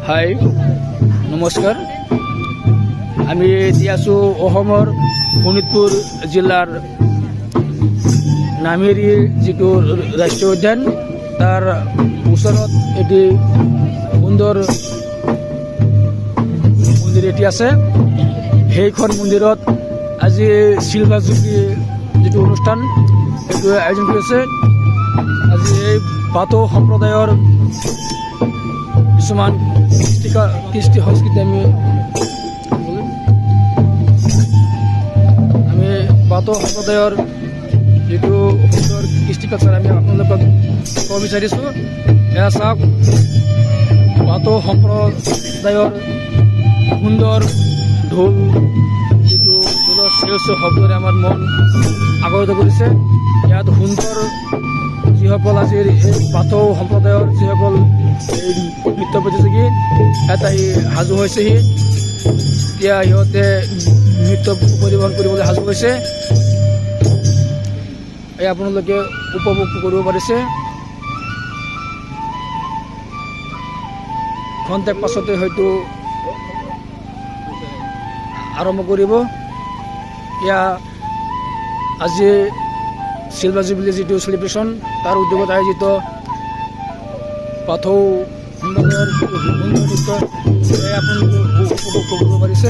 হাই নমস্কাৰ। আমি এতিয়া আছোঁ অসমৰ শোণিতপুৰ জিলাৰ নামেৰি যিটো ৰাষ্ট্ৰীয় উদ্যান তাৰ ওচৰত এটি সুন্দৰ মন্দিৰ এটি আছে। সেইখন মন্দিৰত আজি চিলভাৰ জুবলি যিটো অনুষ্ঠান সেইটো আয়োজন কৰিছে। আজি এই বাথৌ সম্প্ৰদায়ৰ কিছুমান কৃষ্টি সংস্কৃতি আমি বাথৌ সম্প্ৰদায়ৰ যিটো সুন্দৰ কৃষ্টি কালচাৰ আমি আপোনালোকক ক'ব বিচাৰিছোঁ। এয়া চাওক, বাথৌ সম্প্ৰদায়ৰ সুন্দৰ ঢোল, যিটো ঢোলৰ চেও শব্দৰে আমাৰ মন আগত কৰিছে। ইয়াত সুন্দৰ যিসকল আজিৰ এই বাথৌ সম্প্ৰদায়ৰ যিসকল এই নৃত্য প্ৰতিযোগী এটা সাজু হৈছেহি। এতিয়া সিহঁতে নৃত্য পৰিৱেশন কৰিবলৈ সাজু হৈছে। এই আপোনালোকে উপভোগ কৰিব পাৰিছে। খন্তেক পাছতে হয়তো আৰম্ভ কৰিব। এয়া আজি চিলভাৰ জুবলি যিটো চেলিব্ৰেশ্যন তাৰ উদ্যোগত আয়োজিত বাথৌ সম্প্ৰদায়ৰ সুন্দৰ নৃত্য আপোনালোকে উপভোগ কৰিব পাৰিছে।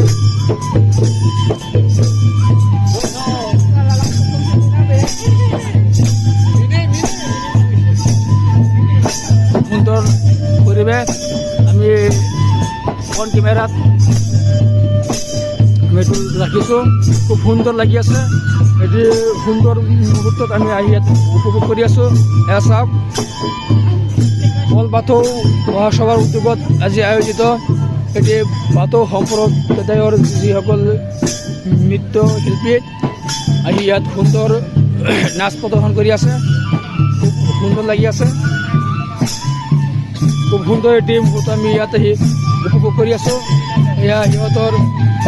সুন্দৰ পৰিৱেশ। আমি ফ্ৰণ্ট কেমেৰাত এইটো ৰাখিছোঁ। খুব সুন্দৰ লাগি আছে। এটি সুন্দৰ মুহূৰ্তত আমি আহি ইয়াত উপভোগ কৰি আছোঁ। এয়া চাওক, অল বাথৌ মহাসভাৰ উদ্যোগত আজি আয়োজিত এটি বাথৌ সম্প্ৰদায়ৰ যিসকল নৃত্য শিল্পী আহি ইয়াত সুন্দৰ নাচ প্ৰদৰ্শন কৰি আছে। খুব সুন্দৰ লাগি আছে। খুব সুন্দৰ এটি মুহূৰ্ত আমি ইয়াত আহি উপভোগ কৰি আছোঁ। এয়া সিহঁতৰ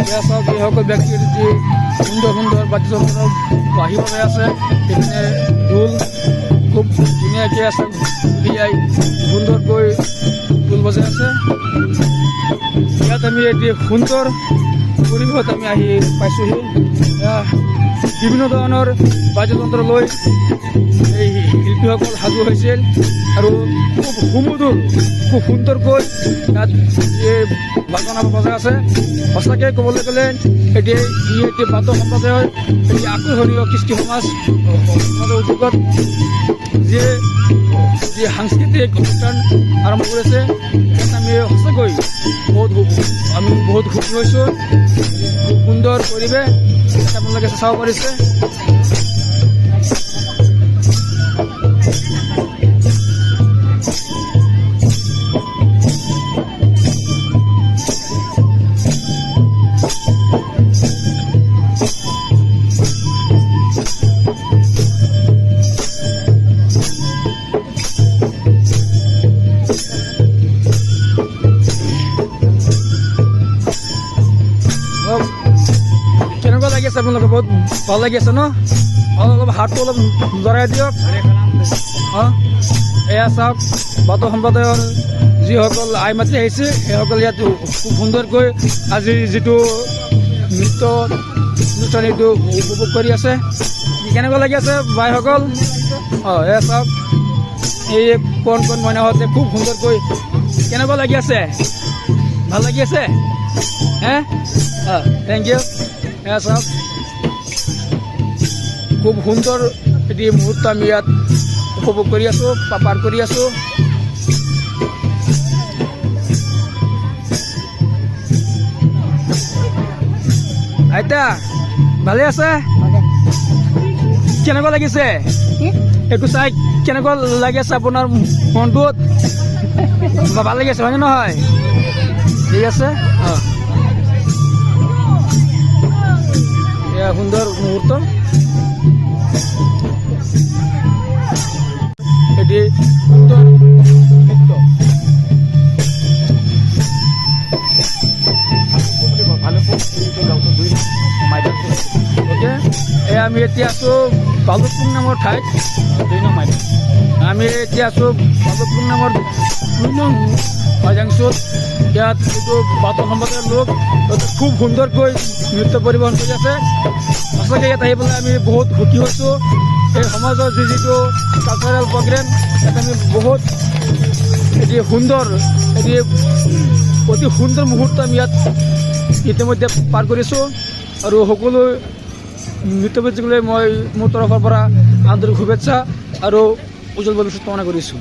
এয়া চাওক, এইসকল ব্যক্তিৰ যি সুন্দৰ সুন্দৰ বাদ্যযন্ত্ৰ বাঢ়ি বজাই আছে। সেইপিনে ঢোল খুব ধুনীয়াকৈ আছে, উলিয়াই সুন্দৰকৈ ঢোল বজাই আছে। ইয়াত আমি এটি সুন্দৰ পৰিৱেশত আমি আহি পাইছোঁহি। বিভিন্ন ধৰণৰ বাদ্যযন্ত্ৰ লৈ এই শিল্পীসকল সাজু হৈছিল আৰু খুব সুমধুৰ, খুব সুন্দৰকৈ ইয়াত এই বাজনা বজাই আছে। সঁচাকৈ ক'বলৈ গ'লে এটি বাথৌ সম্প্ৰদায়ৰ এটি আকৰ্ষণীয় কৃষ্টি সমাজৰ উদ্যোগত যি সাংস্কৃতিক অনুষ্ঠান আৰম্ভ কৰিছে, তাত আমি সঁচাকৈ বহুত সুখী হৈছোঁ। খুব সুন্দৰ পৰিৱেশ আপোনালোকে চাব পাৰিছে। কেনেকুৱা লাগি আছে আপোনালোকে? বহুত ভাল লাগি আছে ন? অলপ হাতটো অলপ লৰাই দিয়ক। এয়া চাওক, বাথৌ সম্প্ৰদায়ৰ যিসকল আই মাতি আহিছে সেইসকল ইয়াত খুব সুন্দৰকৈ আজিৰ যিটো নৃত্য অনুষ্ঠান এইটো উপভোগ কৰি আছে। কেনেকুৱা লাগি আছে বাইসকল? এয়া চাওক, এই কণ মইনাহঁতে খুব সুন্দৰকৈ কেনেকুৱা লাগি আছে? ভাল লাগি আছে? Thank you. এয়া চাওক, খুব সুন্দৰ এটি মুহূৰ্ত আমি ইয়াত উপভোগ কৰি আছোঁ, পাৰ কৰি আছোঁ। আইতা ভালে আছে? কেনেকুৱা লাগিছে এইটো চাই? কেনেকুৱা লাগি আছে আপোনাৰ মনটোত? ভাল লাগি আছে হয়নে নহয়? ঠিক আছে। এয়া সুন্দৰ মুহূৰ্ত। এটি সুন্দৰ নৃত্য। ওকে, এয়া আমি এতিয়া আছোঁ বালুকপুং নামৰ ঠাইত 2 নং মাইলত। আমি এতিয়া আছোঁ বালুকপুং নামৰ 2 নং বাজাংচত। ইয়াত যিটো বাটৰ সম্প্ৰদায়ৰ লোক খুব সুন্দৰকৈ নৃত্য পৰিৱেশন কৰি আছে। সঁচাকৈ ইয়াত আহি পেলাই আমি বহুত সুখী হৈছোঁ। এই সমাজৰ যিটো কালচাৰেল প্ৰগ্ৰেম ইয়াত আমি বহুত এটি সুন্দৰ অতি সুন্দৰ মুহূৰ্ত আমি ইয়াত ইতিমধ্যে পাৰ কৰিছোঁ। আৰু সকলো নৃত্যপতিলৈ মই মোৰ তৰফৰ পৰা আন্তৰিক শুভেচ্ছা আৰু উজ্জ্বল ভৱিষ্যত কামনা কৰিছোঁ।